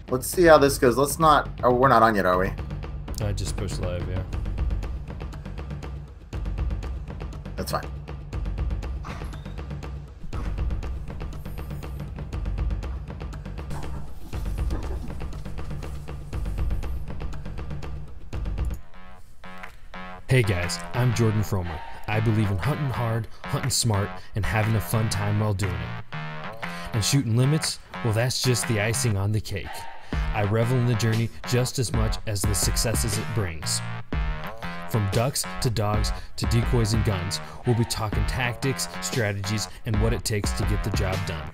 Let's see how this goes. Let's not. Oh, we're not on yet, are we? I just pushed live, yeah. That's fine. Hey guys, I'm Jordan Fromer. I believe in hunting hard, hunting smart, and having a fun time while doing it. And shooting limits, well, that's just the icing on the cake. I revel in the journey just as much as the successes it brings. From ducks to dogs to decoys and guns, we'll be talking tactics, strategies, and what it takes to get the job done.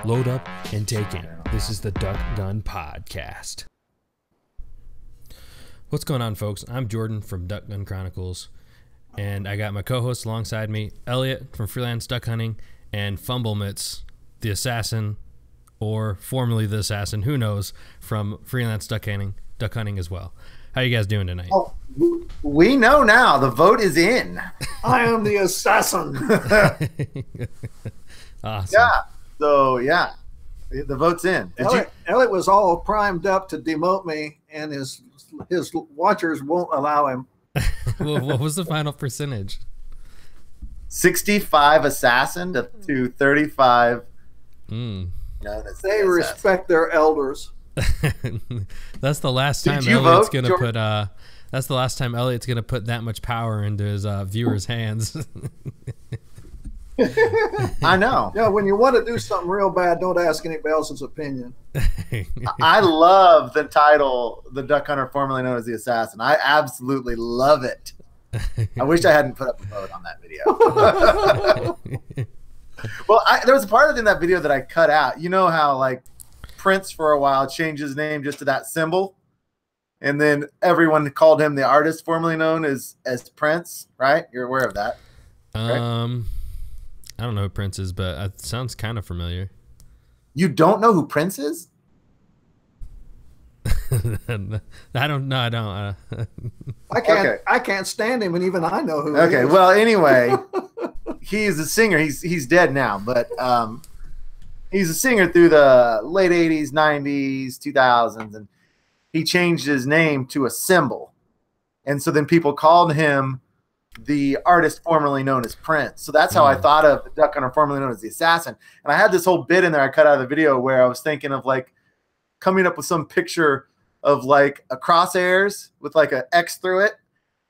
Load up and take in. This is the Duck Gun Podcast. What's going on, folks? I'm Jordan from Duck Gun Chronicles, and I got my co-host alongside me, Elliot from Freelance Duck Hunting, and Fumblemitz, the assassin, or formerly the assassin, who knows, from Freelance Duck Hunting as well. How you guys doing tonight? Oh, we know now. The vote is in. I am the assassin. Awesome. Yeah. So, yeah. The vote's in. Elliot was all primed up to demote me, and his watchers won't allow him. Well, what was the final percentage? 65 assassin to 35. They respect their elders. That's the last time Elliot's gonna put. That's the last time Elliot's gonna put that much power into his viewers' hands. I know. Yeah, when you want to do something real bad, don't ask anybody else's opinion. I love the title, The Duck Hunter, formerly known as the Assassin. I absolutely love it. I wish I hadn't put up a vote on that video. Well, there was a part of it in that video that I cut out. You know how, like, Prince for a while changed his name just to that symbol, and then everyone called him the artist formerly known as Prince, right? You're aware of that, right? I don't know who Prince is, but it sounds kind of familiar. You don't know who Prince is? I don't know. I don't. I can't stand him, and even I know who. Okay. He is. Well, anyway, he's a singer. He's dead now, but he's a singer through the late 80s, 90s, 2000s, and he changed his name to a symbol. And so then people called him the artist formerly known as Prince. So that's how I thought of the Duck Hunter formerly known as the Assassin. And I had this whole bit in there I cut out of the video where I was thinking of, like, coming up with some picture of, like, a crosshairs with, like, an X through it,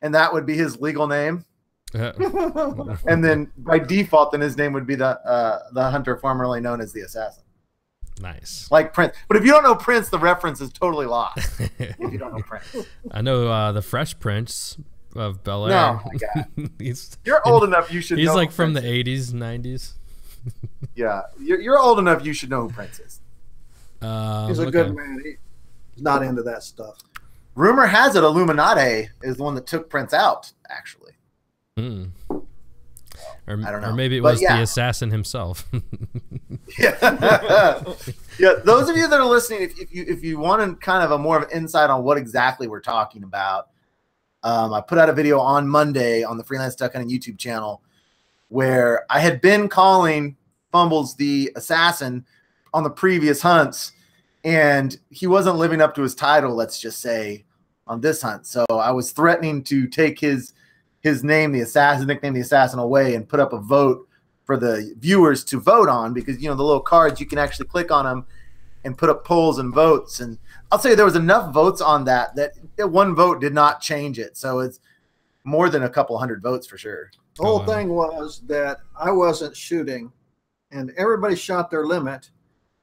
and that would be his legal name. And then by default, then his name would be the hunter formerly known as the Assassin. Nice. Like Prince. But if you don't know Prince, the reference is totally lost. If you don't know Prince. I know the Fresh Prince of Bel-Air. No, my God. You're old enough, you should know. He's like from Prince the 80s, 90s. Yeah. You're old enough, you should know who Prince is. He's a good man. He's not into that stuff. Rumor has it Illuminati is the one that took Prince out, actually. Or, I don't know. Or maybe it was the assassin himself. Yeah. Yeah. Those of you that are listening, if you want kind of a more of insight on what exactly we're talking about, I put out a video on Monday on the Freelance Duck Hunting YouTube channel where I had been calling Fumbles the Assassin on the previous hunts, and he wasn't living up to his title, let's just say, on this hunt. So I was threatening to take his name, the Assassin, nickname the Assassin, away and put up a vote for the viewers to vote on, because, you know, the little cards, you can actually click on them and put up polls and votes. And I'll say there was enough votes on that one vote did not change it. So it's more than a couple hundred votes for sure. The whole thing was that I wasn't shooting, and everybody shot their limit,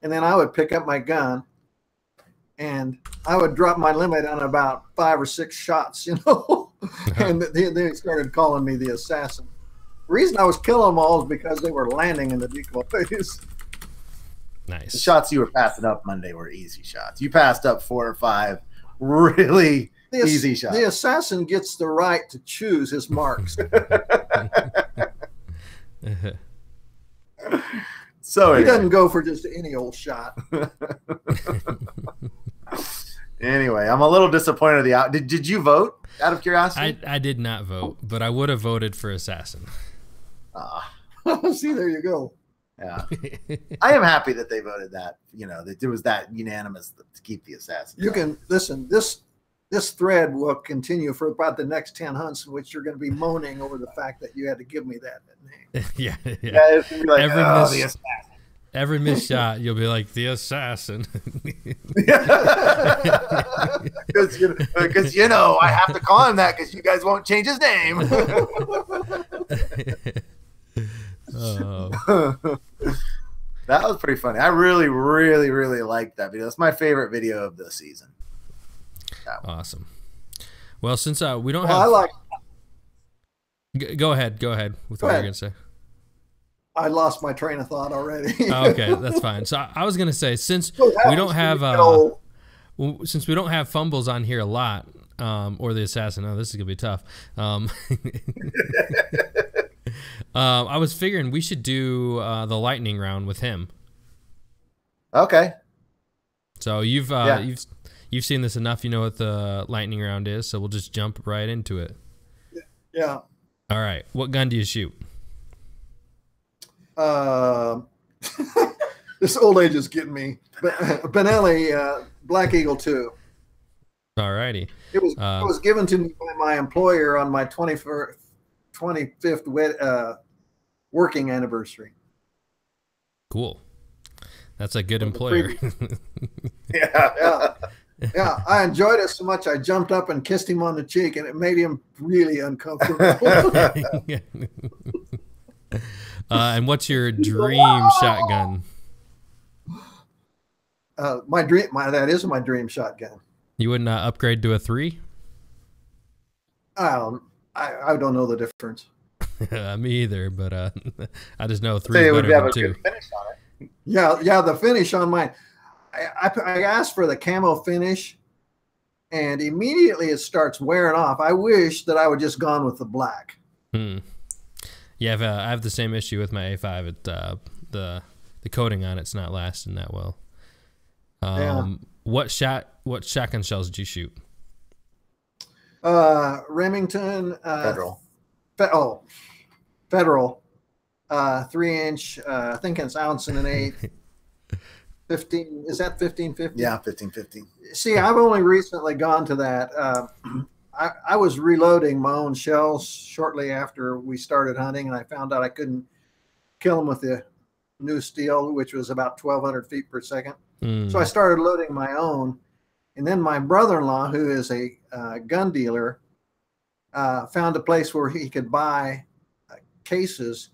and then I would pick up my gun and I would drop my limit on about 5 or 6 shots, you know. And they started calling me the Assassin. The reason I was killing them all is because they were landing in the decoys. Nice. The shots you were passing up Monday were easy shots. You passed up 4 or 5 really easy shots. The Assassin gets the right to choose his marks. So he doesn't go for just any old shot. Anyway, I'm a little disappointed at the out. Did you vote out of curiosity? I did not vote, but I would have voted for Assassin. See, there you go. Yeah, I am happy that they voted that. You know, that it was that unanimous to keep the assassin. You can listen. This thread will continue for about the next 10 hunts, in which you're going to be moaning over the fact that you had to give me that name. Yeah. It's gonna be like, Every oh, miss- the assassin. Every missed shot, you'll be like, the assassin. Because you know I have to call him that because you guys won't change his name. Oh. That was pretty funny. I really, really, really liked that video. It's my favorite video of the season. Awesome. Well, since we don't Well, have, I like. Go ahead with what you're gonna say. I lost my train of thought already. Oh, okay, that's fine. So I was gonna say, since we don't have since we don't have fumbles on here a lot, or the assassin. Oh, this is gonna be tough. I was figuring we should do the lightning round with him. Okay. So you've seen this enough. You know what the lightning round is. So we'll just jump right into it. Yeah. All right. What gun do you shoot? This old age is getting me. Benelli, Black Eagle 2. All righty. It was given to me by my employer on my 25th working anniversary. Cool. That's a good employer. Yeah. I enjoyed it so much I jumped up and kissed him on the cheek, and it made him really uncomfortable. And what's your dream shotgun? That is my dream shotgun. You wouldn't upgrade to a 3? I don't know the difference. Me either, but I just know 3 So is would better have than a 2. good finish on it. Yeah, the finish on mine. I asked for the camo finish, and immediately it starts wearing off. I wish that I would just gone with the black. Yeah, I have the same issue with my A5. The coating on it's not lasting that well. What shotgun shells did you shoot? Remington. Federal. Federal. 3-inch. I think it's 1 1/8 ounce. 15. Is that 1550? Yeah, 1550. See, I've only recently gone to that. I was reloading my own shells shortly after we started hunting, and I found out I couldn't kill them with the new steel, which was about 1,200 feet per second. So I started loading my own, and then my brother-in-law, who is a gun dealer, found a place where he could buy cases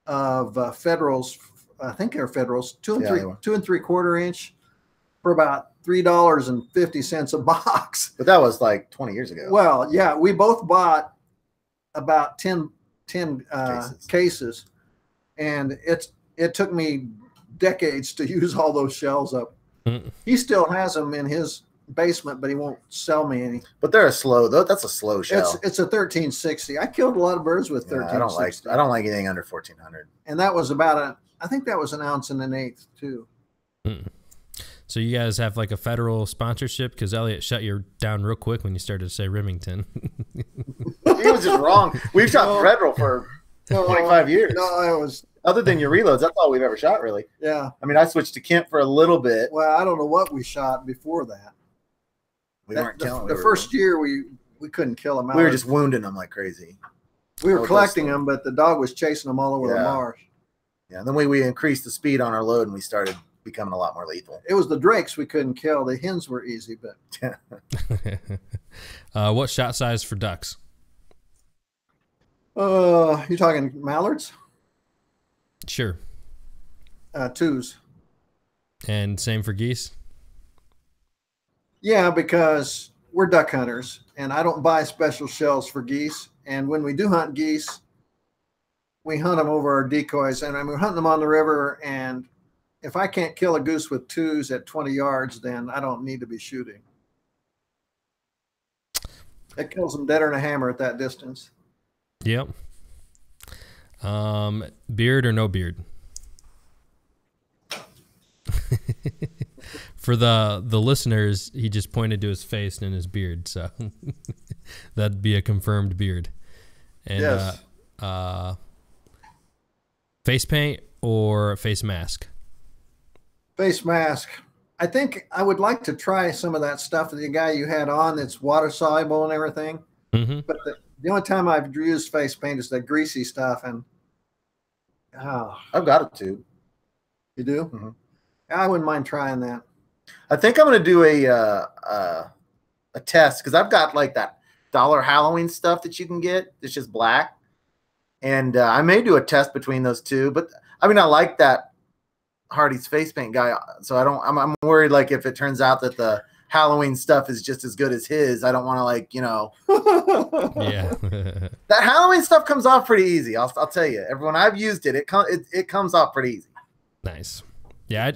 of Federals. I think they're Federals, 2 and 3/4 inch, for about $3.50 a box. But that was like 20 years ago. Well, yeah, we both bought about 10 cases, and it took me decades to use all those shells up. He still has them in his basement, but he won't sell me any. But they're that's a slow shell. It's a 1360. I killed a lot of birds with 1360. I don't like anything under 1400. And that was about I think that was 1 1/8 ounce too. So you guys have like a Federal sponsorship? Because Elliot shut you down real quick when you started to say Remington. He was just wrong. We've shot Federal for 25 years. No, I was. Other than your reloads, that's all we've ever shot, really. Yeah. I mean, I switched to Kemp for a little bit. Well, I don't know what we shot before that. We weren't killing them. The first year we couldn't kill them out. We were just wounding them like crazy. We were collecting them, but the dog was chasing them all over the marsh. Yeah, then we increased the speed on our load, and we started becoming a lot more lethal. It was the drakes we couldn't kill. The hens were easy, but. What shot size for ducks? You talking mallards? Sure. 2s. And same for geese? Yeah, because we're duck hunters, and I don't buy special shells for geese. And when we do hunt geese, we hunt them over our decoys, and we're hunting them on the river. And if I can't kill a goose with 2s at 20 yards, then I don't need to be shooting. It kills them deader than a hammer at that distance. Yep. Beard or no beard? For the listeners, he just pointed to his face and his beard, so that'd be a confirmed beard. And yes. Face paint or face mask? Face mask. I think I would like to try some of that stuff that the guy you had on that's water soluble and everything. Mm-hmm. But the only time I've used face paint is the greasy stuff, and I've got it too. You do? Mm-hmm. I wouldn't mind trying that. I think I'm going to do a test because I've got like that dollar Halloween stuff that you can get. It's just black, and I may do a test between those two. But I mean, I like that Hardy's face paint guy, so I'm worried like if it turns out that the Halloween stuff is just as good as his, I don't want to like, you know. Yeah. That Halloween stuff comes off pretty easy. I'll tell you. Everyone I've used it, it comes off pretty easy. Nice. Yeah,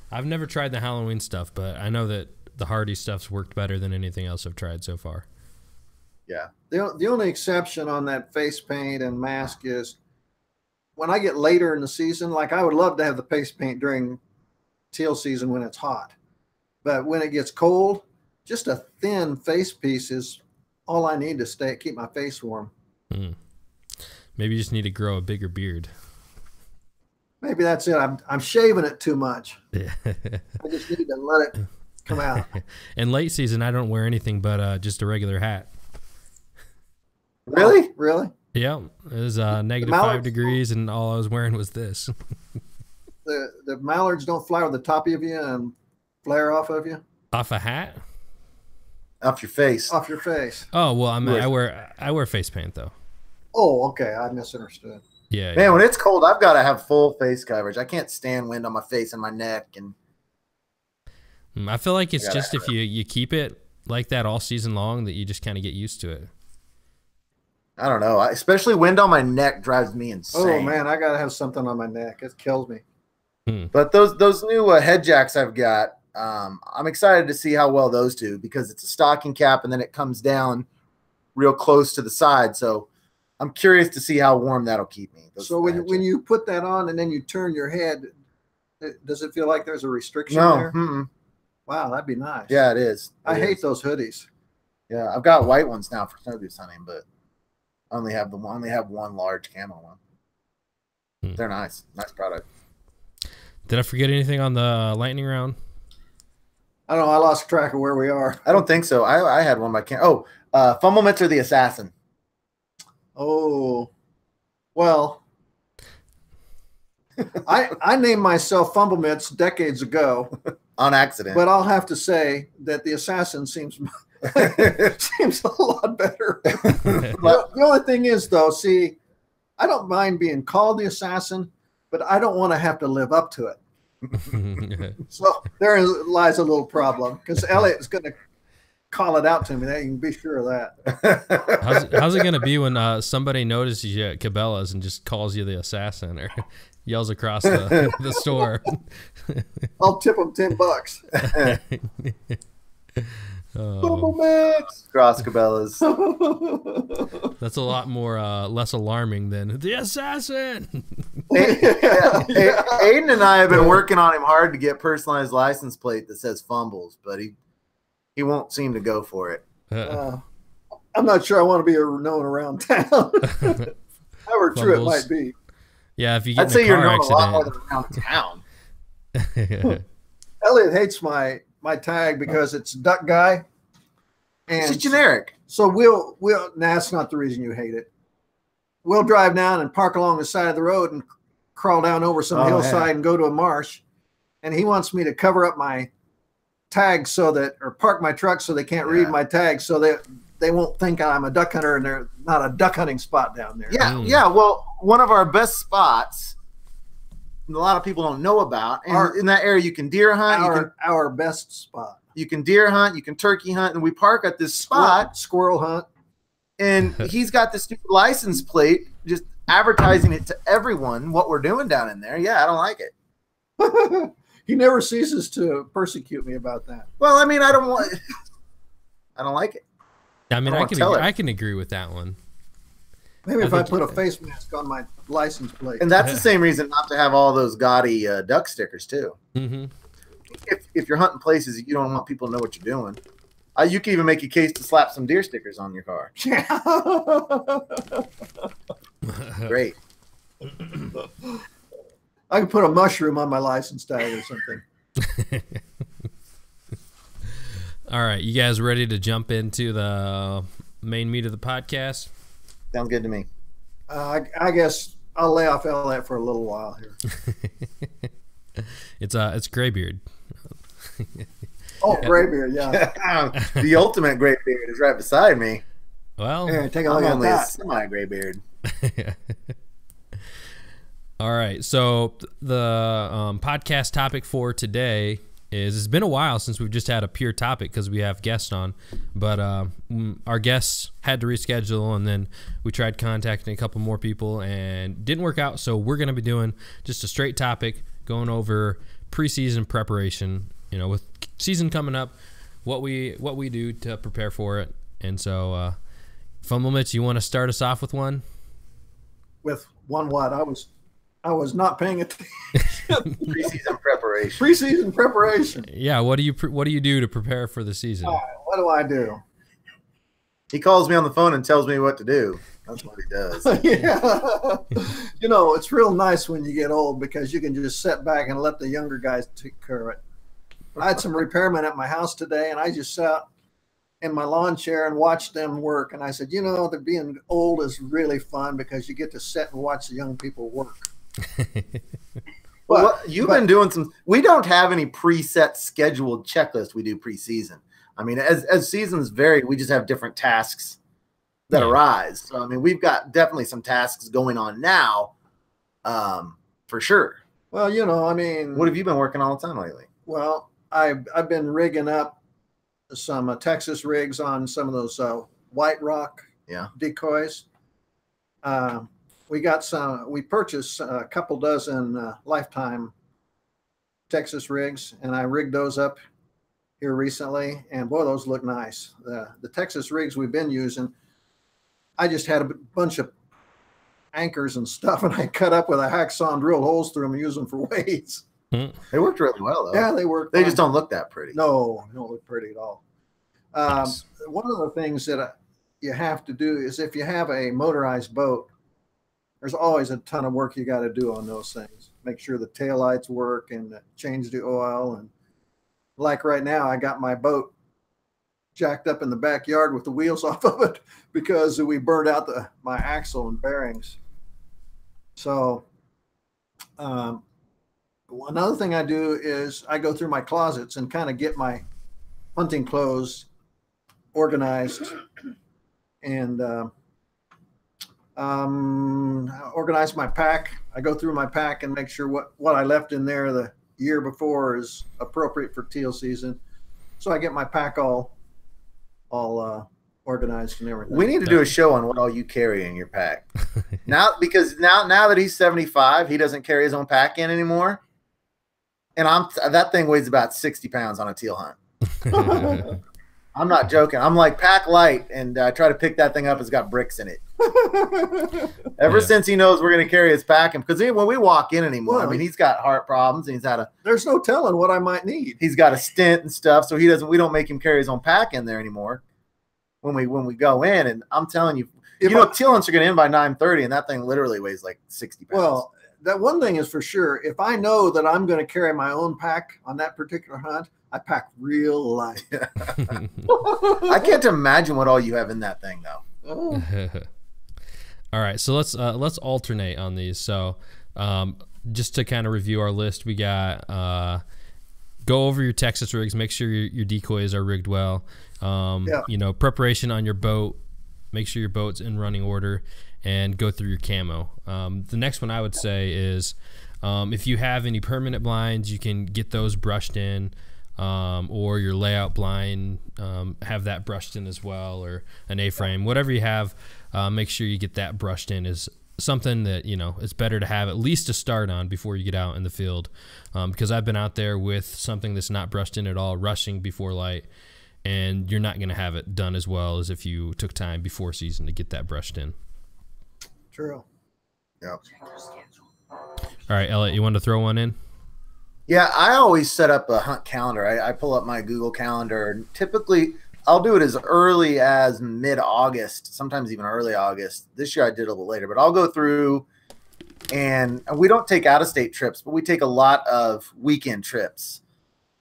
I've never tried the Halloween stuff, but I know that the Hardy stuff's worked better than anything else I've tried so far. Yeah. The only exception on that face paint and mask is when I get later in the season, like I would love to have the face paint during teal season when it's hot. But when it gets cold, just a thin face piece is all I need to keep my face warm. Mm. Maybe you just need to grow a bigger beard. Maybe that's it. I'm shaving it too much. Yeah. I just need to let it come out. In late season, I don't wear anything but just a regular hat. Really? Really? Yeah. It was -5 degrees, and all I was wearing was this. The mallards don't fly over the top of you and flare off of you? Off a hat? Off your face. Off your face. Oh, well, I wear face paint, though. Oh, okay. I misunderstood. Yeah. Man, when it's cold, I've got to have full face coverage. I can't stand wind on my face and my neck. And I feel like it's just if you keep it like that all season long that you just kind of get used to it. I don't know. Especially wind on my neck drives me insane. Oh, man, I got to have something on my neck. It kills me. But those new head jacks I've got, I'm excited to see how well those do because it's a stocking cap and then it comes down real close to the side. So I'm curious to see how warm that'll keep me. So when you put that on and then you turn your head, does it feel like there's a restriction there? Mm-mm. Wow, that'd be nice. Yeah, it is. I hate those hoodies. Yeah, I've got white ones now for snow goose hunting, but I only have one large camo one. They're nice product. Did I forget anything on the lightning round? I don't know. I lost track of where we are. I don't think so. I had one, but I can't. Oh, Fumble Mitts or the Assassin? Oh, well, I named myself Fumble Mitts decades ago. On accident. But I'll have to say that the Assassin seems seems a lot better. The only thing is, though, see, I don't mind being called the Assassin, but I don't want to have to live up to it. So there lies a little problem because Elliot is going to call it out to me. You can be sure of that. How's it going to be when somebody notices you at Cabela's and just calls you the Assassin or yells across the store? I'll tip them $10. Fumble Mitts across Cabela's. That's a lot more less alarming than the Assassin. Aiden and I have been working on him hard to get personalized license plate that says Fumbles, but he won't seem to go for it. I'm not sure I want to be known around town. However true it might be. Yeah, if you get I'd say in a car you're known accident. a lot more than around town. Elliot hates my tag because it's Duck Guy. And it's generic. So that's not the reason you hate it. We'll drive down and park along the side of the road and crawl down over some hillside and go to a marsh. And he wants me to cover up my tag or park my truck so they can't read my tag so that they won't think I'm a duck hunter and they're not a duck hunting spot down there. Yeah, yeah. Well, one of our best spots a lot of people don't know about. And in that area, you can deer hunt. Our best spot. You can deer hunt. You can turkey hunt. And we park at this spot. Squirrel hunt. And he's got this stupid license plate just advertising it to everyone what we're doing down in there. Yeah, I don't like it. He never ceases to persecute me about that. Well, I mean, I don't like it. I mean, I can agree with that one. Maybe if I put a face mask on my license plate. And that's the same reason not to have all those gaudy duck stickers, too. Mm-hmm. If you're hunting places you don't want people to know what you're doing, you can even make a case to slap some deer stickers on your car. Great. I can put a mushroom on my license tag or something. All right, you guys ready to jump into the main meat of the podcast? Sounds good to me. I guess I'll lay off all that for a little while here. It's Graybeard. Oh, Graybeard, yeah. The ultimate gray beard is right beside me. Well, Here, take a look I'm at only a that. semi-gray beard. All right, so the podcast topic for today is, it's been a while since we've just had a pure topic because we have guests on, but our guests had to reschedule, and then we tried contacting a couple more people and didn't work out, so we're going to be doing just a straight topic, going over preseason preparation, with season coming up, what we do to prepare for it. And so, Fumble Mitch, you want to start us off with one? With one what? I was not paying attention. Preseason preparation. Preseason preparation. Yeah, what do you do to prepare for the season? What do I do? He calls me on the phone and tells me what to do. That's what he does. Yeah. It's real nice when you get old because you can just sit back and let the younger guys take care of it. I had some repairmen at my house today, and I just sat in my lawn chair and watched them work. And I said, that being old is really fun because you get to sit and watch the young people work. Well, you've been doing we don't have any preset scheduled checklist we do preseason. I mean, as seasons vary, we just have different tasks that arise. So, I mean, we've got definitely some tasks going on now, for sure. Well, what have you been working on all the time lately? Well, I've been rigging up some Texas rigs on some of those white rock decoys. We purchased a couple dozen Lifetime Texas rigs, and I rigged those up here recently, and boy, those look nice. The Texas rigs we've been using, I just had a bunch of anchors and stuff, and I cut up with a hacksaw and drilled holes through them and used them for weights. They worked really well, though. Yeah, they work. They just don't look that pretty. No, they don't look pretty at all. Nice. One of the things that you have to do is if you have a motorized boat, there's always a ton of work you got to do on those things. Make sure the taillights work and change the oil. And like right now, I got my boat jacked up in the backyard with the wheels off of it because we burned out my axle and bearings. So another thing I do is I go through my closets and kind of get my hunting clothes organized and organize my pack. I go through my pack and make sure what I left in there the year before is appropriate for teal season. So I get my pack all organized and everything. We need to do a show on what all you carry in your pack. Because now that he's 75, he doesn't carry his own pack in anymore. And that thing weighs about 60 pounds on a teal hunt. I'm not joking. I'm like, pack light, and I try to pick that thing up. It's got bricks in it. Ever since he knows we're going to carry his pack, because when we walk in anymore, I mean, he's got heart problems, and there's no telling what I might need. He's got a stent and stuff, so we don't make him carry his own pack in there anymore when we go in. And I'm telling you, teal hunts are going to end by 9:30, and that thing literally weighs like 60 pounds. Well, that one thing is for sure. If I know that I'm going to carry my own pack on that particular hunt, I pack real light. I can't imagine what all you have in that thing, though. Oh. All right, so let's alternate on these. So just to kind of review our list, we got go over your Texas rigs, make sure your decoys are rigged well. Preparation on your boat, make sure your boat's in running order, and go through your camo. The next one I would say is if you have any permanent blinds, you can get those brushed in. Or your layout blind, have that brushed in as well, or an A-frame, whatever you have, make sure you get that brushed in. Is something that it's better to have at least to start on before you get out in the field, because I've been out there with something that's not brushed in at all, rushing before light, and you're not going to have it done as well as if you took time before season to get that brushed in. True. Yeah. All right, Elliot, you want to throw one in? Yeah, I always set up a hunt calendar. I pull up my Google Calendar, and typically I'll do it as early as mid-August, sometimes even early August. This year I did a little later, but I'll go through And we don't take out-of-state trips, but we take a lot of weekend trips.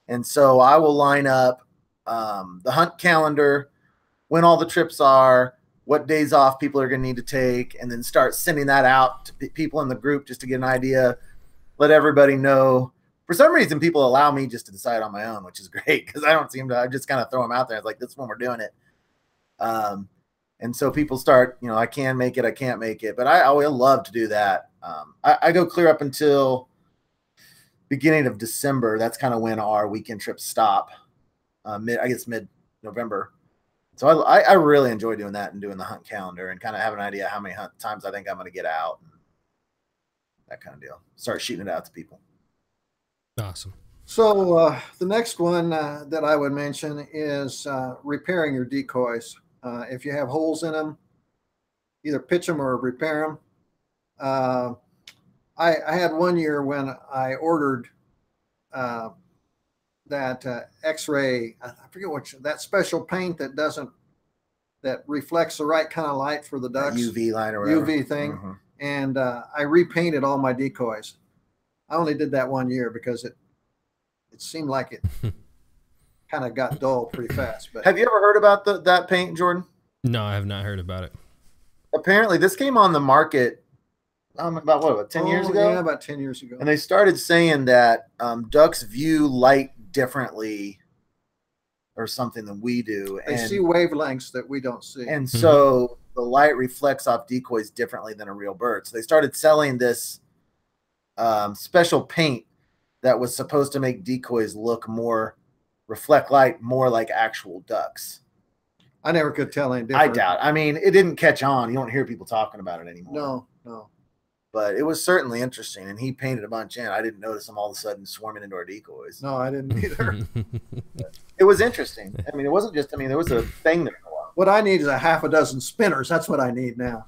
And so I will line up the hunt calendar, when all the trips are, what days off people are going to need to take, and then start sending that out to people in the group just to get an idea, let everybody know. For some reason, people allow me just to decide on my own, which is great because I just kind of throw them out there. It's like, this is when we're doing it. And so people start, I can make it, I can't make it, but I always love to do that. I go clear up until beginning of December. That's kind of when our weekend trips stop. Mid-November. So I really enjoy doing that and doing the hunt calendar and kind of have an idea how many times I think I'm going to get out. And that kind of deal. Start shooting it out to people. Awesome. So the next one that I would mention is repairing your decoys. If you have holes in them, either pitch them or repair them. I had one year when I ordered that X-ray, I forget that special paint that reflects the right kind of light for the ducks. UV light or whatever. UV thing. Mm-hmm. And I repainted all my decoys. I only did that one year because it seemed like it kind of got dull pretty fast. But have you ever heard about that paint, Jordan? No, I have not heard about it. Apparently, this came on the market about 10 years ago? Yeah, about 10 years ago. And they started saying that ducks view light differently or something than we do. They see wavelengths that we don't see. And so the light reflects off decoys differently than a real bird. So they started selling this special paint that was supposed to make decoys reflect light more like actual ducks. I never could tell any difference. I doubt. I mean, it didn't catch on. You don't hear people talking about it anymore. No. But it was certainly interesting, and he painted a bunch in. I didn't notice them all of a sudden swarming into our decoys. No, I didn't either. It was interesting. I mean, it wasn't just, there was a thing there for a while. What I need is a half a dozen spinners. That's what I need now.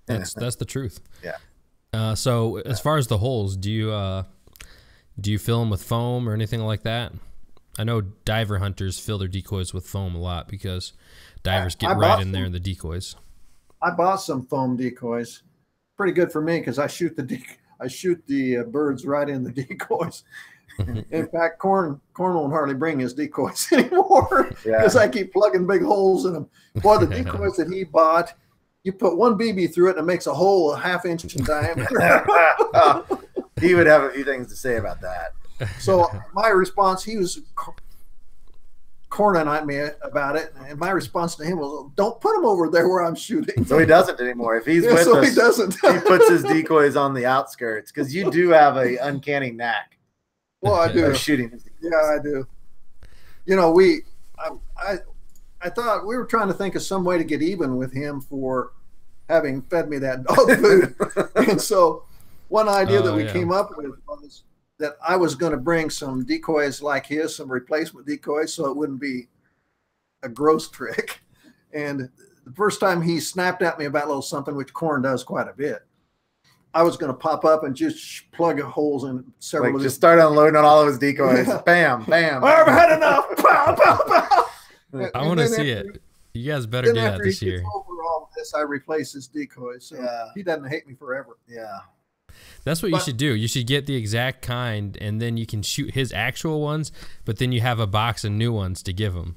That's the truth. Yeah. So as far as the holes, do you fill them with foam or anything like that? I know diver hunters fill their decoys with foam a lot because divers get right in there in the decoys. I bought some foam decoys. Pretty good for me because I shoot the birds right in the decoys. In fact, Corn won't hardly bring his decoys anymore because I keep plugging big holes in them. Boy, the decoys that he bought, you put one BB through it and it makes a hole a half-inch in diameter. He would have a few things to say about that. So my response, he was cornering at me about it, and my response to him was, "Don't put him over there where I'm shooting." So he doesn't anymore. If he's with us, he doesn't. He puts his decoys on the outskirts because you do have a uncanny knack. Well, I do. Of shooting his decoys. Yeah, I do. I thought we were trying to think of some way to get even with him for having fed me that dog food, and so one idea that we came up with was that I was going to bring some decoys like his, some replacement decoys, so it wouldn't be a gross trick. And the first time he snapped at me about a little something, which Corn does quite a bit, I was going to pop up and just plug holes in several of just start unloading on all of his decoys. Bam, bam. I've had enough. Pow, pow, pow. I want to see it. You guys better do that this year. Over all this, I replace his decoys, so he doesn't hate me forever. Yeah. That's what you should do. You should get the exact kind, and then you can shoot his actual ones, but then you have a box of new ones to give him.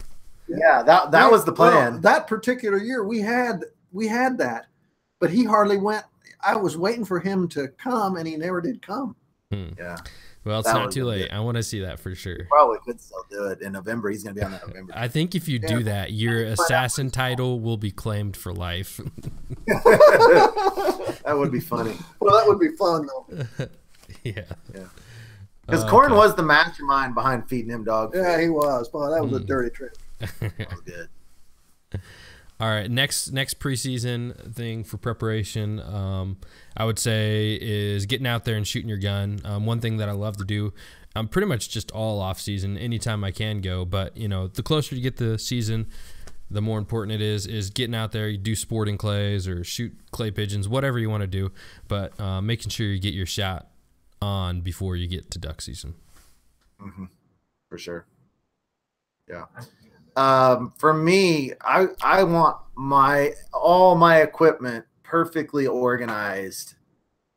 Yeah, that was the plan. Well, that particular year, we had that, but he hardly went. I was waiting for him to come, and he never did come. Yeah. Well, it's not too late. I want to see that for sure. Probably could still do it in November. He's going to be on that November. I think if you do that, your assassin title will be claimed for life. That would be funny. Well, that would be fun, though. Yeah. Because Corn was the mastermind behind feeding him dog food. Yeah, he was. Boy, that was a dirty trick. That was good. All right, next preseason thing for preparation, I would say is getting out there and shooting your gun. One thing that I love to do, pretty much just all off season, anytime I can go. But the closer you get the season, the more important it is getting out there. You do sporting clays or shoot clay pigeons, whatever you want to do, but making sure you get your shot on before you get to duck season. For sure. Yeah. For me, I want all my equipment perfectly organized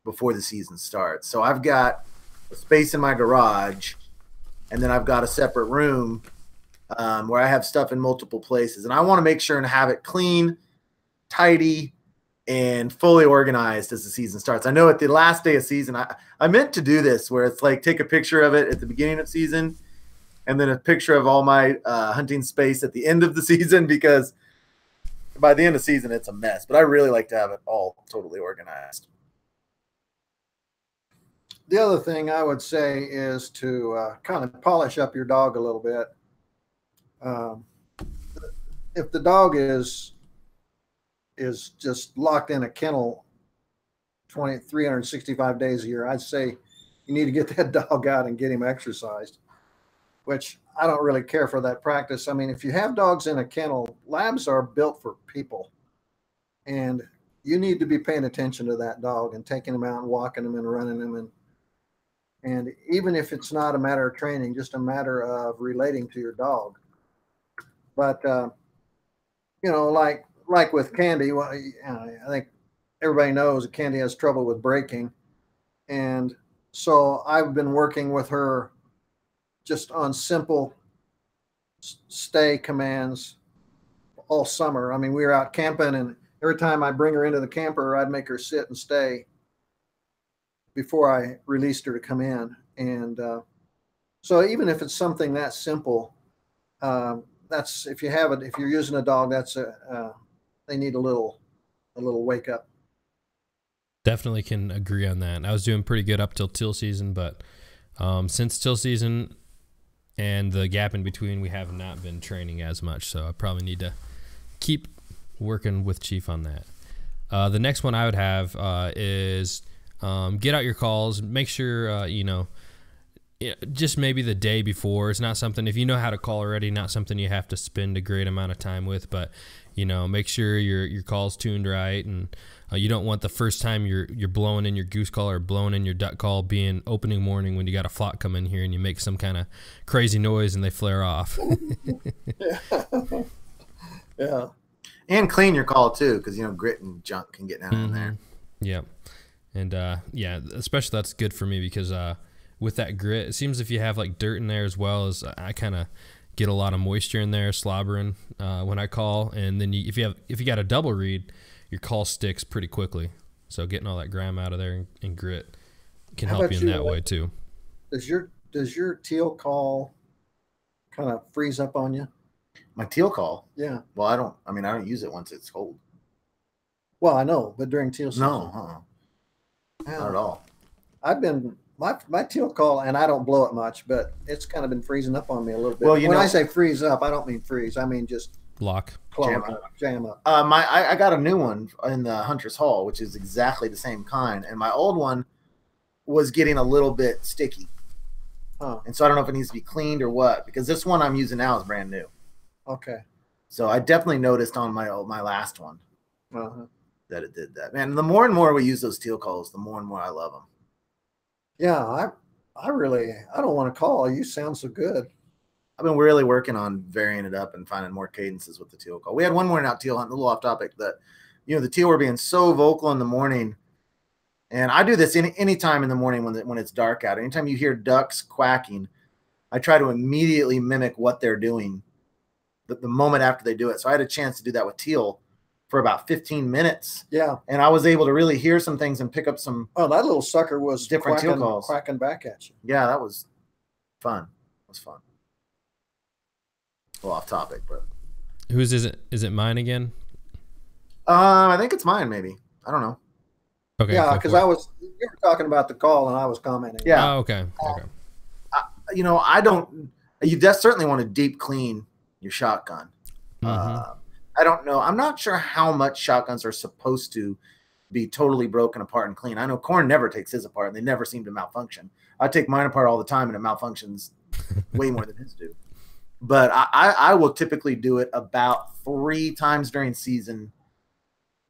before the season starts. So I've got a space in my garage, and then I've got a separate room where I have stuff in multiple places. And I want to make sure and have it clean, tidy, and fully organized as the season starts. I know at the last day of season, I meant to do this where it's like take a picture of it at the beginning of season and then a picture of all my hunting space at the end of the season, because by the end of the season, it's a mess. But I really like to have it all totally organized. The other thing I would say is to kind of polish up your dog a little bit. If the dog is just locked in a kennel 365 days a year, I'd say you need to get that dog out and get him exercised, which I don't really care for that practice. I mean, if you have dogs in a kennel, labs are built for people, and you need to be paying attention to that dog and taking him out and walking him and running him. And even if it's not a matter of training, just a matter of relating to your dog. But, you know, like with Candy, well, I think everybody knows that Candy has trouble with braking. And so I've been working with her just on simple stay commands all summer. I mean, we were out camping, and every time I bring her into the camper, I'd make her sit and stay before I released her to come in. And so even if it's something that simple, that's, if you're using a dog, that's they need a little wake up. Definitely can agree on that. I was doing pretty good up till teal season, but since teal season and the gap in between, we have not been training as much. So I probably need to keep working with Chief on that. The next one I would have is get out your calls. Make sure, just maybe the day before. It's not something, if you know how to call already, not something you have to spend a great amount of time with, but, make sure your call's tuned right. And you don't want the first time you're blowing in your goose call or blowing in your duck call being opening morning when you got a flock come in here and you make some kind of crazy noise and they flare off. Yeah. And clean your call too, because grit and junk can get down in there. Yeah. And especially that's good for me because with that grit, it seems if you have like dirt in there as well, as I kind of get a lot of moisture in there, slobbering when I call. And then if you got a double read, your call sticks pretty quickly. So getting all that grime out of there and grit can help you in that way too. Does your teal call kind of freeze up on you? My teal call? Yeah. Well, I don't use it once it's cold. Well, I know, but during teal season. No, not at all. I've been my teal call, and I don't blow it much, but it's kind of been freezing up on me a little bit. Well, when I say freeze up, I don't mean freeze. I mean just lock, jam up. I got a new one in the Hunter's Hall, which is exactly the same kind, and my old one was getting a little bit sticky. And so I don't know if it needs to be cleaned or what, because this one I'm using now is brand new. Okay. So I definitely noticed on my last one that it did that. Man, the more and more we use those teal calls, the more and more I love them. Yeah, I don't want to call. You sound so good. I've been really working on varying it up and finding more cadences with the teal call. We had one morning out teal hunt, a little off topic, that the teal were being so vocal in the morning. And I do this any time in the morning when it's dark out. Anytime you hear ducks quacking, I try to immediately mimic what they're doing the moment after they do it. So I had a chance to do that with teal for about 15 minutes. Yeah. And I was able to really hear some things and pick up some. Oh, that little sucker was different teal calls. Quacking back at you. Yeah, that was fun. It was fun. A little off topic, but. Whose is it? Is it mine again? I think it's mine, maybe. I don't know. Okay. Yeah, because you were talking about the call and I was commenting. Yeah. Oh, okay. Okay. I don't. You just certainly want to deep clean your shotgun. I don't know. I'm not sure how much shotguns are supposed to be totally broken apart and clean. I know Corn never takes his apart, and they never seem to malfunction. I take mine apart all the time, and it malfunctions way more than his do. But I will typically do it about 3 times during season,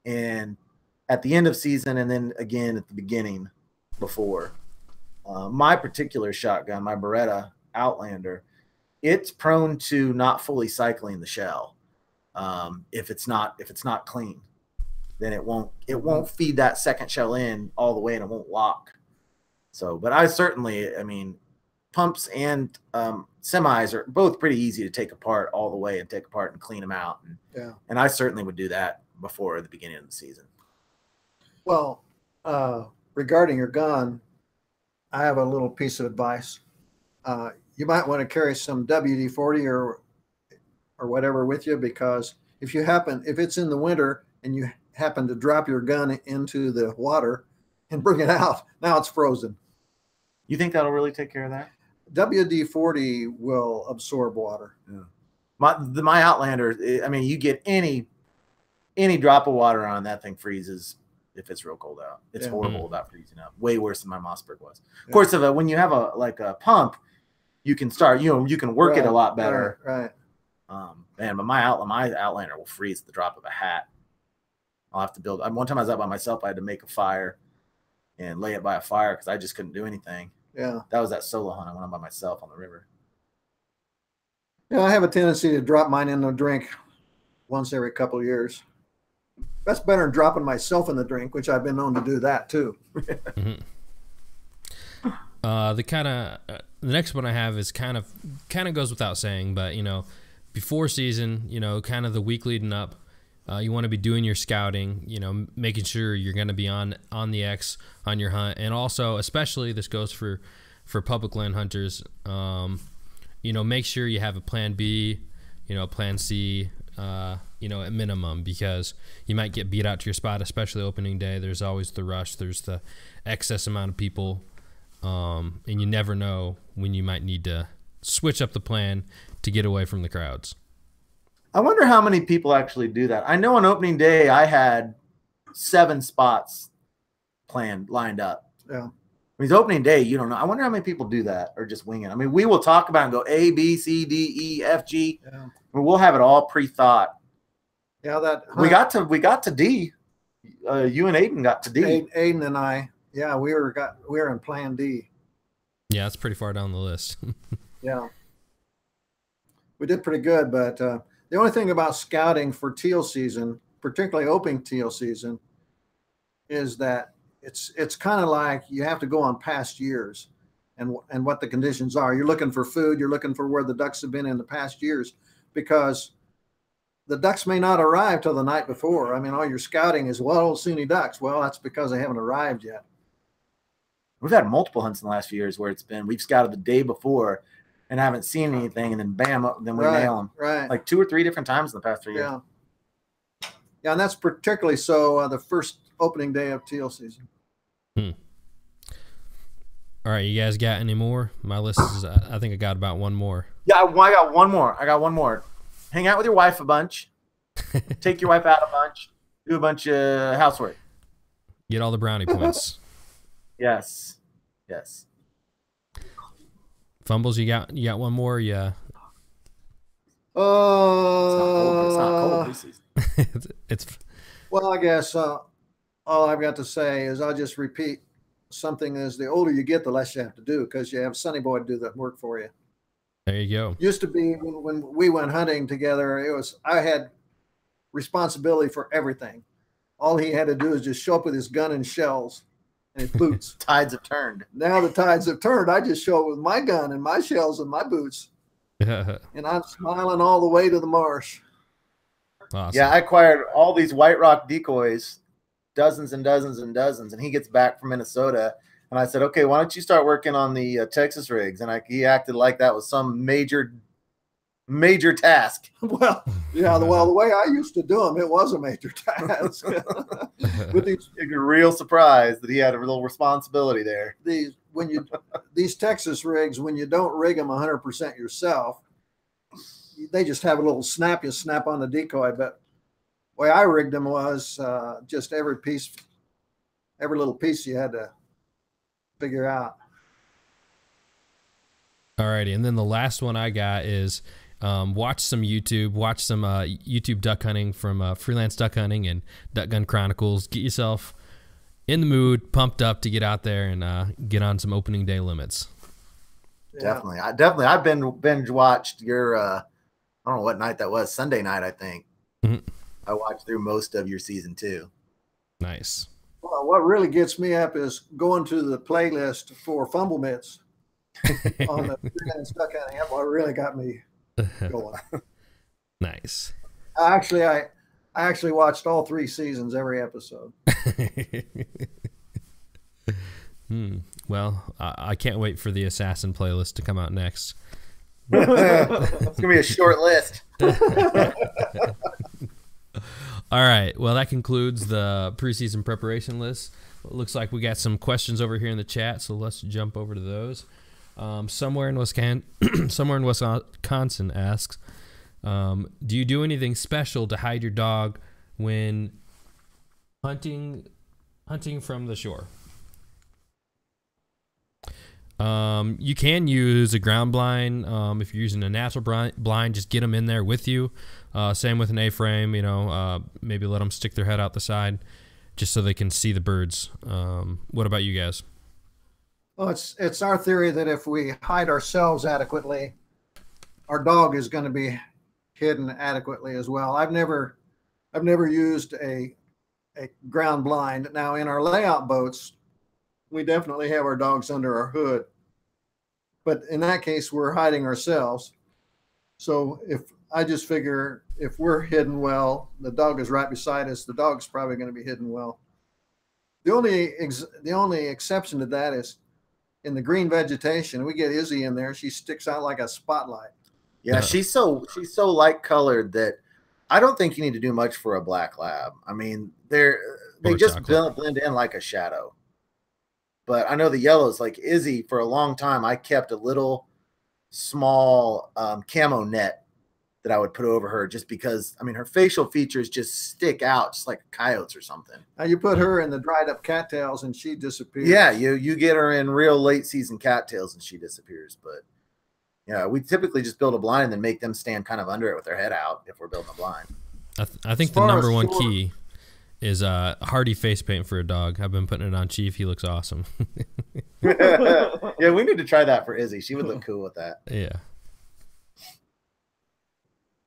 and at the end of season, and then again at the beginning before. My particular shotgun, my Beretta Outlander, it's prone to not fully cycling the shell if it's not clean. then it won't feed that second shell in all the way, and it won't lock. So, but I mean, pumps and semis are both pretty easy to take apart all the way and take apart and clean them out. And I certainly would do that before the beginning of the season. Well, regarding your gun, I have a little piece of advice. You might want to carry some WD-40 or whatever with you, because if it's in the winter and you happen to drop your gun into the water and bring it out, now it's frozen. You think that'll really take care of that? WD-40 will absorb water. Yeah. My Outlander, I mean, you get any drop of water on that thing freezes if it's real cold out. It's horrible about freezing up. Way worse than my Mossberg was. Of course, when you have a pump, you can start, you can work it a lot better. Right. Man, but my Outlander will freeze at the drop of a hat. I'll have to build. One time I was out by myself. I had to make a fire and lay it by a fire because I just couldn't do anything. Yeah. That was that solo hunt I went on by myself on the river. Yeah, I have a tendency to drop mine in the drink once every couple of years. That's better than dropping myself in the drink, which I've been known to do that too. Mm-hmm. The next one I have is kind of goes without saying, but before season, kind of the week leading up, you want to be doing your scouting, making sure you're going to be on the X on your hunt, and also, especially this goes for public land hunters, make sure you have a plan B, plan C, at minimum, because you might get beat out to your spot, especially opening day. There's always the rush. There's the excess amount of people, and you never know when you might need to switch up the plan to get away from the crowds. I wonder how many people actually do that. I know on opening day I had 7 spots lined up. Yeah. I mean, it's opening day, you don't know. I wonder how many people do that or just wing it. I mean, we will talk about it and go A, B, C, D, E, F, G. Yeah. I mean, we'll have it all pre-thought. Yeah, we got to D. You and Aiden got to D. Aiden and I, we were in Plan D. Yeah, it's pretty far down the list. Yeah, we did pretty good, but the only thing about scouting for teal season, particularly opening teal season, is that it's kind of like you have to go on past years and what the conditions are. You're looking for food. You're looking for where the ducks have been in the past years, because the ducks may not arrive till the night before. I mean, all your scouting is, well, SUNY ducks. Well, that's because they haven't arrived yet. We've had multiple hunts in the last few years where we've scouted the day before and haven't seen anything, and then bam, then we nail them. Right. Like 2 or 3 different times in the past 3 years. Yeah. Yeah, and that's particularly so the first opening day of teal season. All right, you guys got any more? My list is, I think I got about one more. Yeah, I got one more. Hang out with your wife a bunch. Take your wife out a bunch. Do a bunch of housework. Get all the brownie points. Yes. Fumbles, you got one more? Yeah. It's not cold preseason. it's Well, I guess all I've got to say is I'll just repeat something: is the older you get, the less you have to do, because you have Sonny Boy to do the work for you. There you go. Used to be when we went hunting together, I had responsibility for everything. All he had to do is just show up with his gun and shells and his boots. Tides have turned. Now the tides have turned. I just show up with my gun and my shells and my boots. And I'm smiling all the way to the marsh. Awesome. Yeah, I acquired all these White Rock decoys, dozens and dozens and dozens, and he gets back from Minnesota, and I said, okay, why don't you start working on the Texas rigs? And he acted like that was some major task. Well, yeah, the way I used to do them, it was a major task. You're real surprised that he had a little responsibility there. These Texas rigs, when you don't rig them 100% yourself, they just have a little snap. You snap on the decoy. But the way I rigged them was just every little piece you had to figure out. Alrighty, and then the last one I got is watch some YouTube duck hunting from Freelance Duck Hunting and Duck Gun Chronicles. Get yourself in the mood, pumped up to get out there and get on some opening day limits. Yeah. Definitely. I've been binge watched your I don't know what night that was, Sunday night, I think. Mm-hmm. I watched through most of your season 2. Nice. Well, what really gets me up is going to the playlist for fumble mitts on the freelance duck hunting. That's what really got me going. Nice. I actually watched all 3 seasons, every episode. Well, I can't wait for the Assassin playlist to come out next. It's gonna be a short list. All right. Well, that concludes the preseason preparation list. It looks like we got some questions over here in the chat, so let's jump over to those. Somewhere in Wisconsin asks, do you do anything special to hide your dog when hunting from the shore? You can use a ground blind. If you're using a natural blind, just get them in there with you. Same with an A-frame, maybe let them stick their head out the side just so they can see the birds. What about you guys? Well, it's our theory that if we hide ourselves adequately, our dog is going to be hidden adequately as well. I've never used a ground blind. Now in our layout boats, we definitely have our dogs under our hood, but in that case, we're hiding ourselves. So I just figure if we're hidden well, the dog is right beside us, the dog's probably going to be hidden well. The only exception to that is in the green vegetation. We get Izzy in there; she sticks out like a spotlight. Yeah, she's so light colored that I don't think you need to do much for a black lab. I mean, they just blend in like a shadow. But I know the yellows, like Izzy, for a long time, I kept a little small camo net that I would put over her just because, I mean, her facial features just stick out just like coyotes or something. Now you put her in the dried up cattails and she disappears. Yeah, you get her in real late season cattails and she disappears. But yeah, we typically just build a blind and then make them stand kind of under it with their head out if we're building a blind. I think the number one key is hardy face paint for a dog. I've been putting it on Chief. He looks awesome. Yeah, we need to try that for Izzy. She would look cool with that. Yeah.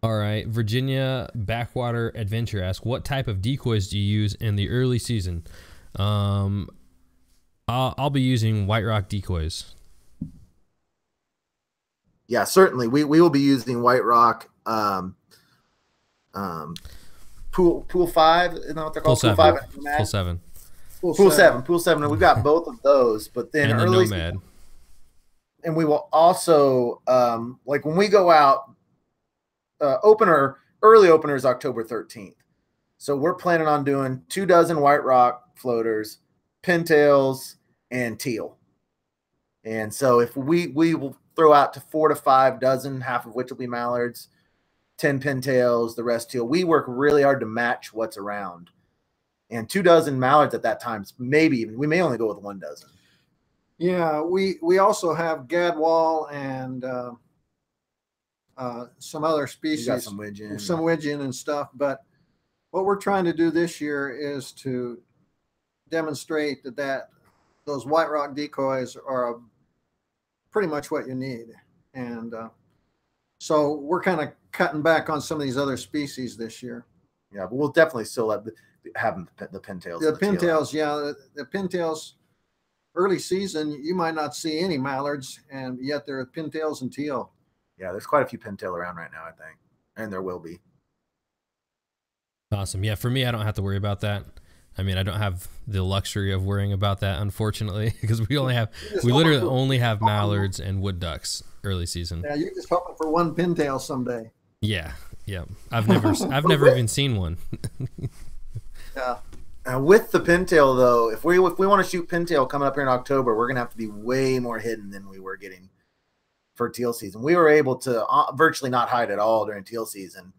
All right. Virginia Backwater Adventure asks, what type of decoys do you use in the early season? I'll be using White Rock decoys. Yeah, certainly. We will be using White Rock Pool 5, isn't that what they're called? Pool 5. Pool 7. And we've got both of those, but then and early the Nomad. And we will also like when we go out, early opener is October 13th. So we're planning on doing 24 White Rock floaters, pintails, and teal. And so if we will throw out to 4 to 5 dozen, half of which will be mallards, 10 pintails, the rest teal. We work really hard to match what's around. And 24 mallards at that time, maybe even, we may only go with 1 dozen. Yeah, we also have gadwall and some other species, got some widgeon and stuff. But what we're trying to do this year is to demonstrate that those White Rock decoys are pretty much what you need. And so we're kind of cutting back on some of these other species this year. Yeah, but we'll definitely still have the pintails. The pintails, yeah, the pintails. Early season, you might not see any mallards, and yet there are pintails and teal. Yeah, there's quite a few pintail around right now, I think, and there will be. Awesome. Yeah, for me, I don't have to worry about that. I mean, I don't have the luxury of worrying about that, unfortunately, because we literally only have mallards and wood ducks early season. Yeah, you're just hoping for one pintail someday. Yeah, yeah. I've never even seen one. Yeah. With the pintail, though, if we want to shoot pintail coming up here in October, we're gonna have to be way more hidden than we were getting for teal season. We were able to virtually not hide at all during teal season,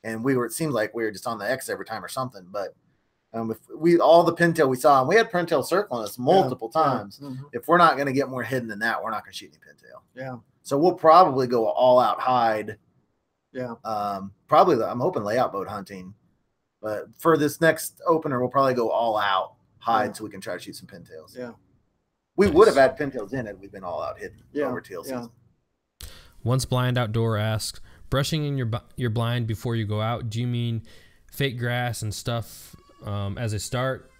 and it seems like we were just on the X every time or something. But if all the pintail we saw, and we had pintail circling us multiple times. Yeah. Mm-hmm. If we're not going to get more hidden than that, we're not going to shoot any pintail. Yeah. So we'll probably go all out hide. Yeah. Probably I'm hoping layout boat hunting, but for this next opener, we'll probably go all out hide so we can try to shoot some pintails. Yeah. We would have had pintails in it. We've been all out hidden over teal season. Once Blind Outdoor asks, brushing in your blind before you go out, do you mean fake grass and stuff as a start,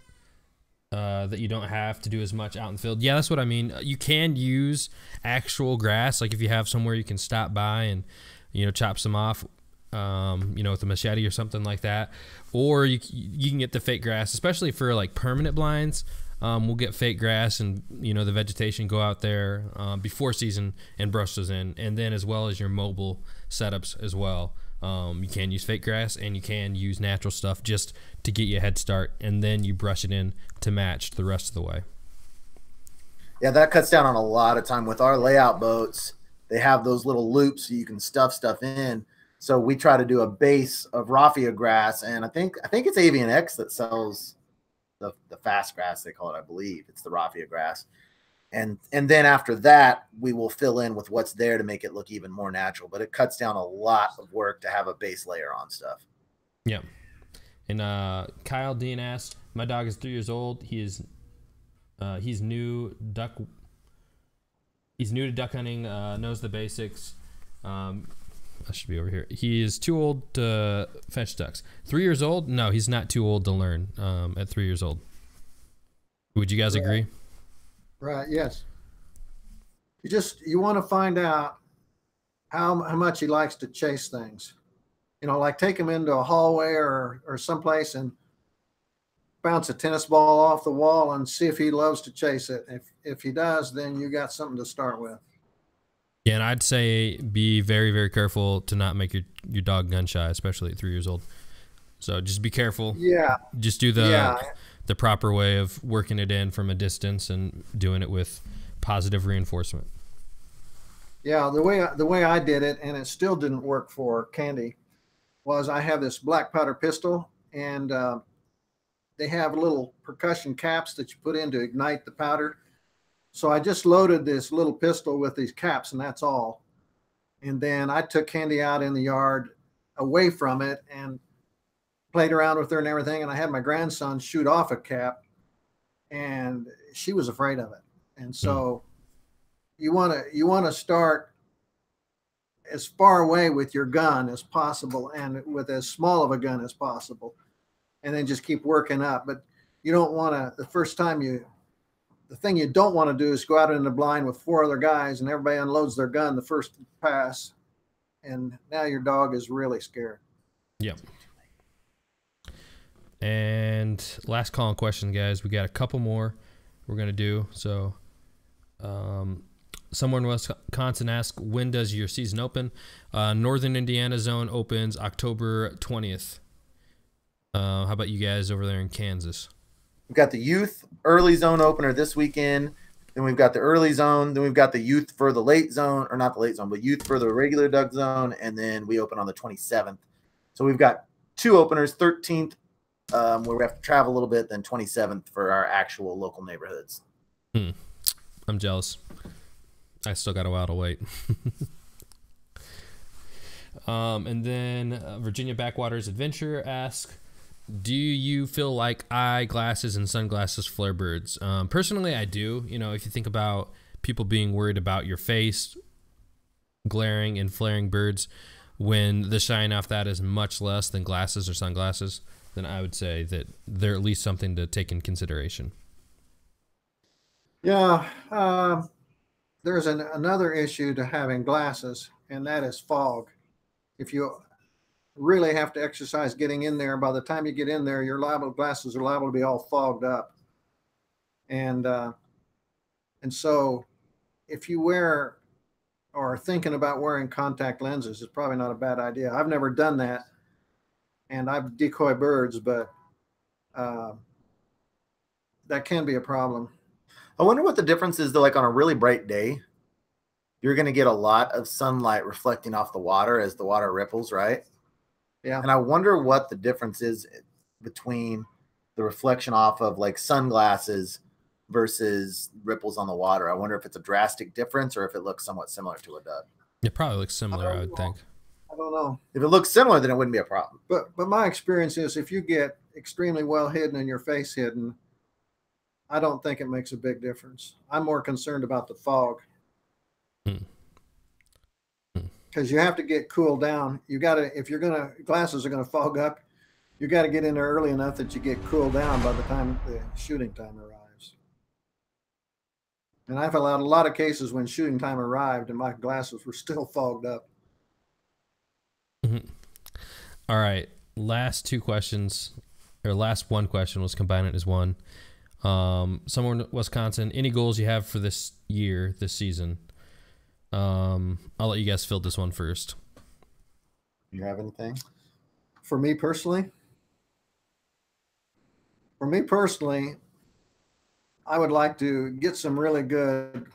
that you don't have to do as much out in the field. Yeah, that's what I mean. You can use actual grass, like if you have somewhere you can stop by and, chop some off, with a machete or something like that. Or you can get the fake grass, especially for like permanent blinds. We'll get fake grass and, the vegetation, go out there before season and brush those in. And then as well as your mobile setups as well. You can use fake grass and you can use natural stuff just to get you a head start. And then you brush it in to match the rest of the way. Yeah, that cuts down on a lot of time. With our layout boats, they have those little loops so you can stuff stuff in. So we try to do a base of raffia grass. And I think it's Avian X that sells the fast grass, they call it, I believe. It's the raffia grass. And then after that, we will fill in with what's there to make it look even more natural. But it cuts down a lot of work to have a base layer on stuff. Yeah. And Kyle Dean asked, my dog is 3 years old. He's new to duck hunting, knows the basics. I should be over here. He is too old to fetch ducks. 3 years old? No, he's not too old to learn at 3 years old. Would you guys agree? Right, yes. You want to find out how much he likes to chase things. Like take him into a hallway or someplace and bounce a tennis ball off the wall and see if he loves to chase it. If he does, then you got something to start with. Yeah, and I'd say be very, very careful to not make your dog gun shy, especially at 3 years old. So just be careful. Yeah. Just do the proper way of working it in from a distance and doing it with positive reinforcement. Yeah, the way I did it, and it still didn't work for Candy, was I have this black powder pistol, and they have little percussion caps that you put in to ignite the powder. So I just loaded this little pistol with these caps, and that's all. And then I took Candy out in the yard away from it and played around with her and everything. And I had my grandson shoot off a cap, and she was afraid of it. And so you want to start as far away with your gun as possible and with as small of a gun as possible, and then just keep working up. But you don't want to, the thing you don't want to do is go out in the blind with 4 other guys and everybody unloads their gun the first pass, and now your dog is really scared. Yep. And last call and question, guys. We got a couple more we're going to do. So someone in Wisconsin asked, when does your season open? Northern Indiana zone opens October 20th. How about you guys over there in Kansas? We've got the youth early zone opener this weekend. Then we've got the early zone. Then we've got the youth for the late zone, or not the late zone, but youth for the regular duck zone. And then we open on the 27th. So we've got 2 openers, 13th, where we have to travel a little bit, then 27th for our actual local neighborhoods. I'm jealous. I still got a while to wait. And then Virginia Backwaters Adventure asks, do you feel like eyeglasses and sunglasses flare birds? Personally, I do. If you think about people being worried about your face glaring and flaring birds, when the shine off that is much less than glasses or sunglasses, then I would say that they're at least something to take in consideration. Yeah. There's another issue to having glasses, and that is fog. If you really have to exercise getting in there, by the time you get in there, your glasses are liable to be all fogged up. And so if you wear or are thinking about wearing contact lenses, it's probably not a bad idea. I've never done that, and I've decoyed birds, but that can be a problem. I wonder what the difference is, though. Like on a really bright day, you're going to get a lot of sunlight reflecting off the water as the water ripples, right? Yeah. And I wonder what the difference is between the reflection off of like sunglasses versus ripples on the water. I wonder if it's a drastic difference or if it looks somewhat similar to a duck. It probably looks similar, I would think. I don't know. If it looks similar, then it wouldn't be a problem. But my experience is if you get extremely well hidden and your face hidden, I don't think it makes a big difference. I'm more concerned about the fog. Because you have to get cooled down. You got to, if you're gonna, glasses are gonna fog up. You got to get in there early enough that you get cooled down by the time the shooting time arrives. And I've had a lot of cases when shooting time arrived and my glasses were still fogged up. Mm-hmm. All right. Last two questions, or last one question. Let's combine it as one. Somewhere in Wisconsin, any goals you have for this year, this season? I'll let you guys fill this one first. You have anything? For me personally, I would like to get some really good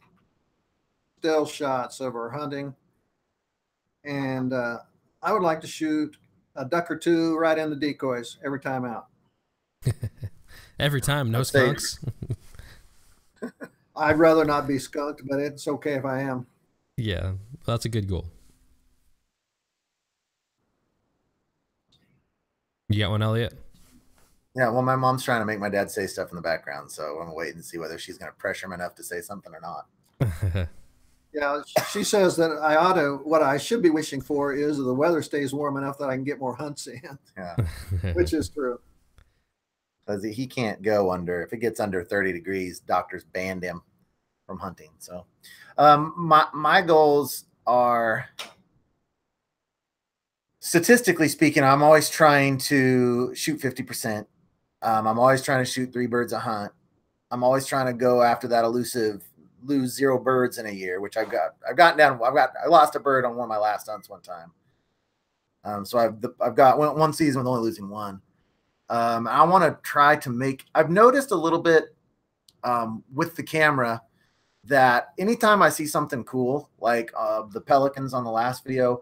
still shots of our hunting. And I would like to shoot a duck or two right in the decoys every time out. Every time, no skunks. I'd rather not be skunked, but it's okay if I am. Yeah, that's a good goal. You got one, Elliot? Yeah, well, my mom's trying to make my dad say stuff in the background, so I'm waiting to see whether she's going to pressure him enough to say something or not. Yeah, she says that what I should be wishing for is the weather stays warm enough that I can get more hunts in. Yeah. Which is true. Because he can't go if it gets under 30 degrees, doctors banned him from hunting. So my goals are, statistically speaking, I'm always trying to shoot 50%. I'm always trying to shoot 3 birds a hunt. I'm always trying to go after that elusive lose 0 birds in a year, which I've gotten down. I lost a bird on one of my last hunts one time. So I've got one season with only losing 1. I want to try to I've noticed a little bit with the camera that anytime I see something cool, like the pelicans on the last video,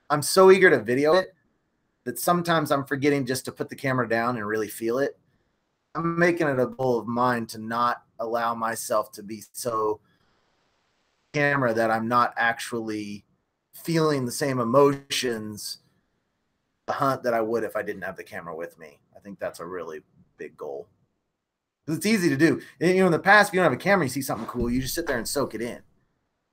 I'm so eager to video it that sometimes I'm forgetting just to put the camera down and really feel it. I'm making it a goal of mine to not allow myself to be so camera that I'm not actually feeling the same emotions the hunt that I would if I didn't have the camera with me. I think that's a really big goal. It's easy to do. In the past, if you don't have a camera, you see something cool, you just sit there and soak it in.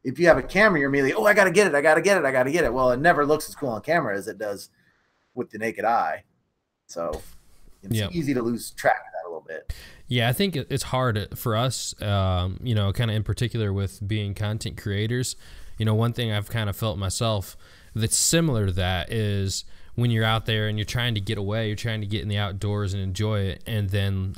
If you have a camera, you're immediately, oh, I got to get it. Well, it never looks as cool on camera as it does with the naked eye. So it's easy to lose track of that a little bit. Yeah, I think it's hard for us, kind of in particular with being content creators. One thing I've kind of felt myself that's similar to that is when you're out there and you're trying to get away, you're trying to get in the outdoors and enjoy it, and then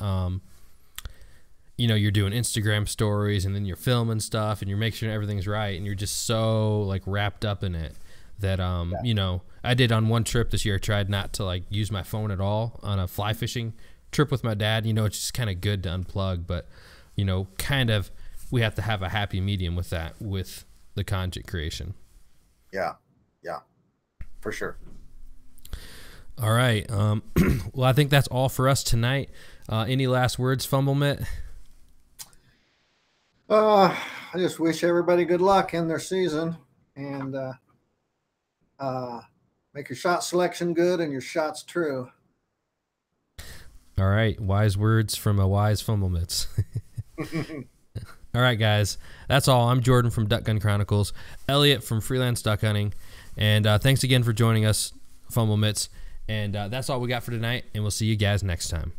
you're doing Instagram stories and then you're filming stuff and you're making sure everything's right, and you're just so wrapped up in it that I did on one trip this year. I tried not to use my phone at all on a fly fishing trip with my dad. It's just kind of good to unplug, but we have to have a happy medium with that, with the content creation. Yeah, for sure. All right. Well, I think that's all for us tonight. Any last words, Fumble Mitt? I just wish everybody good luck in their season, and make your shot selection good and your shots true. All right. Wise words from a wise Fumble Mitts. All right, guys. That's all. I'm Jordan from Duck Gun Chronicles, Elliot from Freelance Duck Hunting, and thanks again for joining us, Fumble Mitts. And that's all we got for tonight, and we'll see you guys next time.